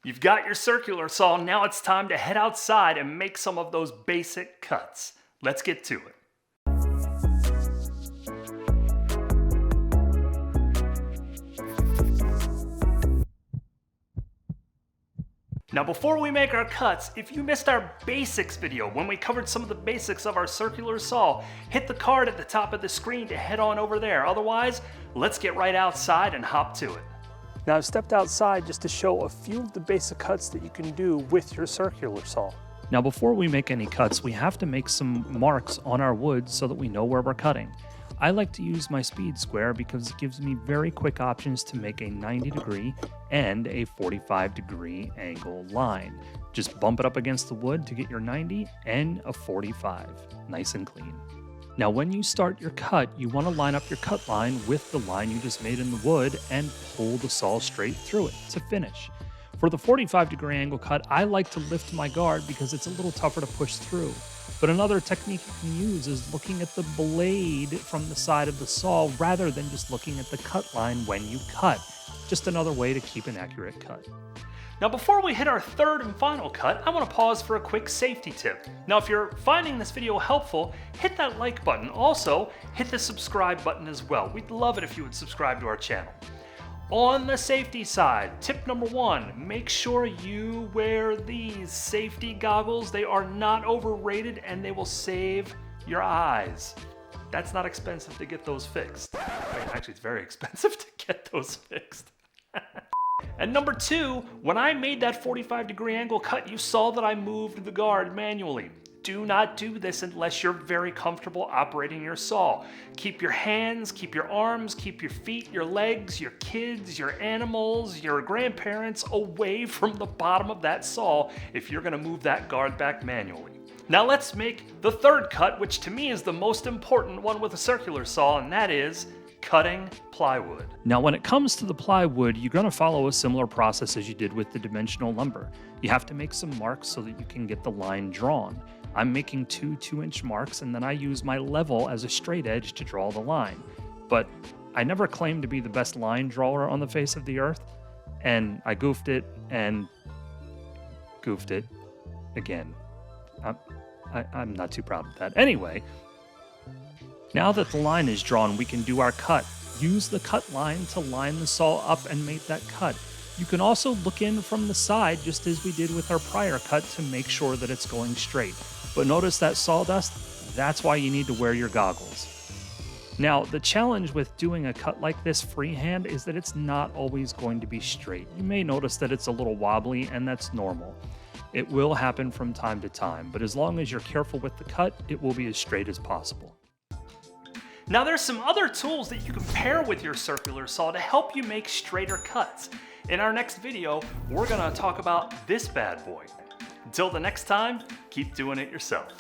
You've got your circular saw, now it's time to head outside and make some of those basic cuts. Let's get to it. Now before we make our cuts, if you missed our basics video when we covered some of the basics of our circular saw, hit the card at the top of the screen to head on over there. Otherwise, let's get right outside and hop to it. Now I've stepped outside just to show a few of the basic cuts that you can do with your circular saw. Now before we make any cuts, we have to make some marks on our wood so that we know where we're cutting. I like to use my speed square because it gives me very quick options to make a 90-degree and a 45-degree angle line. Just bump it up against the wood to get your 90 and a 45, nice and clean. Now when you start your cut, you want to line up your cut line with the line you just made in the wood and pull the saw straight through it to finish. For the 45-degree angle cut, I like to lift my guard because it's a little tougher to push through. But another technique you can use is looking at the blade from the side of the saw rather than just looking at the cut line when you cut. Just another way to keep an accurate cut. Now before we hit our third and final cut, I want to pause for a quick safety tip. Now if you're finding this video helpful, hit that like button. Also, hit the subscribe button as well. We'd love it if you would subscribe to our channel. On the safety side, tip number 1, make sure you wear these safety goggles. They are not overrated and they will save your eyes. That's not expensive to get those fixed. Wait, actually it's very expensive to get those fixed. And number 2, when I made that 45-degree angle cut, you saw that I moved the guard manually. Do not do this unless you're very comfortable operating your saw. Keep your hands, keep your arms, keep your feet, your legs, your kids, your animals, your grandparents away from the bottom of that saw if you're gonna move that guard back manually. Now let's make the third cut, which to me is the most important one with a circular saw, and that is cutting plywood. Now when it comes to the plywood, you're going to follow a similar process as you did with the dimensional lumber. You have to make some marks so that you can get the line drawn. I'm making two 2-inch marks and then I use my level as a straight edge to draw the line. But I never claimed to be the best line drawer on the face of the earth, and I goofed it and goofed it again. I'm not too proud of that. Anyway, now that the line is drawn, we can do our cut. Use the cut line to line the saw up and make that cut. You can also look in from the side, just as we did with our prior cut, to make sure that it's going straight. But notice that sawdust? That's why you need to wear your goggles. Now, the challenge with doing a cut like this freehand is that it's not always going to be straight. You may notice that it's a little wobbly, and that's normal. It will happen from time to time, but as long as you're careful with the cut, it will be as straight as possible. Now there's some other tools that you can pair with your circular saw to help you make straighter cuts. In our next video, we're gonna talk about this bad boy. Until the next time, keep doing it yourself.